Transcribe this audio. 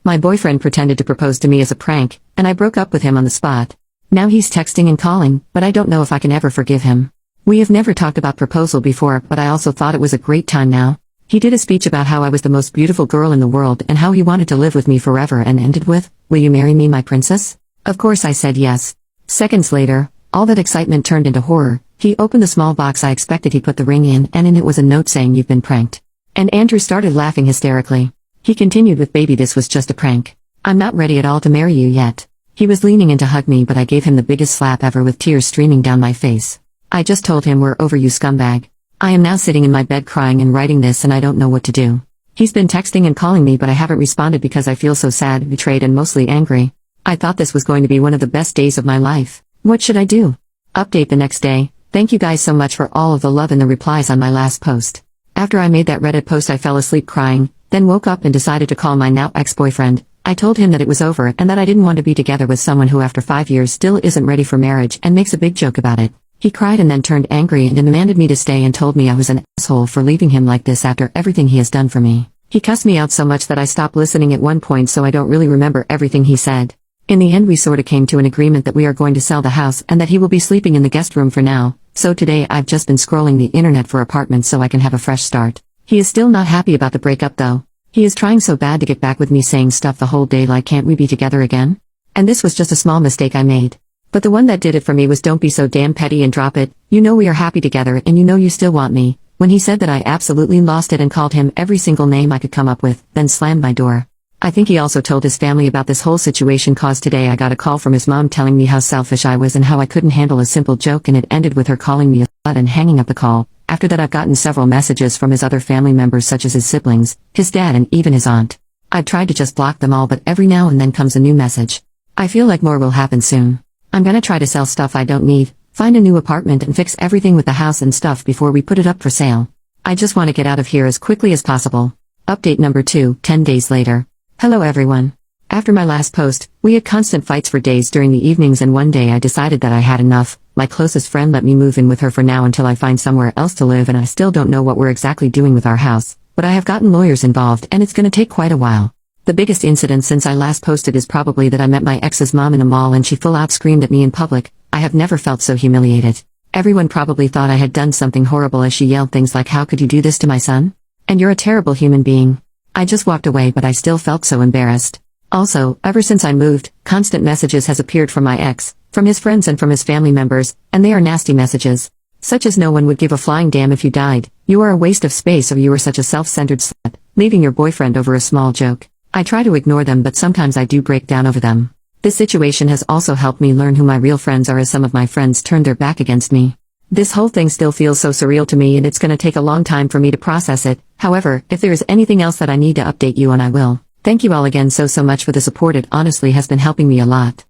My boyfriend pretended to propose to me as a prank, and I broke up with him on the spot. Now he's texting and calling, but I don't know if I can ever forgive him. We have never talked about proposal before, but I also thought it was a great time now. He did a speech about how I was the most beautiful girl in the world and how he wanted to live with me forever and ended with, "Will you marry me, my princess?" Of course I said yes. Seconds later, all that excitement turned into horror. He opened the small box I expected he put the ring in, and in it was a note saying, "You've been pranked." And Andrew started laughing hysterically. He continued with, "Baby, this was just a prank. I'm not ready at all to marry you yet." He was leaning in to hug me, but I gave him the biggest slap ever with tears streaming down my face. I just told him, "We're over, you scumbag." I am now sitting in my bed crying and writing this, and I don't know what to do. He's been texting and calling me, but I haven't responded because I feel so sad, betrayed, and mostly angry. I thought this was going to be one of the best days of my life. What should I do? Update the next day. Thank you guys so much for all of the love and the replies on my last post. After I made that Reddit post, I fell asleep crying, then woke up and decided to call my now ex-boyfriend. I told him that it was over and that I didn't want to be together with someone who after 5 years still isn't ready for marriage and makes a big joke about it. He cried and then turned angry and demanded me to stay and told me I was an asshole for leaving him like this after everything he has done for me. He cussed me out so much that I stopped listening at one point, so I don't really remember everything he said. In the end, we sorta came to an agreement that we are going to sell the house and that he will be sleeping in the guest room for now. So today I've just been scrolling the internet for apartments so I can have a fresh start. He is still not happy about the breakup though. He is trying so bad to get back with me, saying stuff the whole day like, "Can't we be together again?" And this was just a small mistake I made. But the one that did it for me was, "Don't be so damn petty and drop it. You know we are happy together and you know you still want me." When he said that, I absolutely lost it and called him every single name I could come up with, then slammed my door. I think he also told his family about this whole situation, cause today I got a call from his mom telling me how selfish I was and how I couldn't handle a simple joke, and it ended with her calling me a slut and hanging up the call. After that I've gotten several messages from his other family members, such as his siblings, his dad, and even his aunt. I've tried to just block them all, but every now and then comes a new message. I feel like more will happen soon. I'm gonna try to sell stuff I don't need, find a new apartment and fix everything with the house and stuff before we put it up for sale. I just want to get out of here as quickly as possible. Update number 2, 10 days later. Hello everyone. After my last post, we had constant fights for days during the evenings, and one day I decided that I had enough. My closest friend let me move in with her for now until I find somewhere else to live, and I still don't know what we're exactly doing with our house, but I have gotten lawyers involved and it's gonna take quite a while. The biggest incident since I last posted is probably that I met my ex's mom in a mall and she full out screamed at me in public. I have never felt so humiliated. Everyone probably thought I had done something horrible as she yelled things like, "How could you do this to my son? And you're a terrible human being." I just walked away, but I still felt so embarrassed. Also, ever since I moved, constant messages has appeared from my ex, from his friends and from his family members, and they are nasty messages. Such as, "No one would give a flying damn if you died, you are a waste of space, or you are such a self-centered slut, leaving your boyfriend over a small joke." I try to ignore them, but sometimes I do break down over them. This situation has also helped me learn who my real friends are, as some of my friends turned their back against me. This whole thing still feels so surreal to me, and it's gonna take a long time for me to process it. However, if there is anything else that I need to update you on, I will. Thank you all again so much for the support. It honestly has been helping me a lot.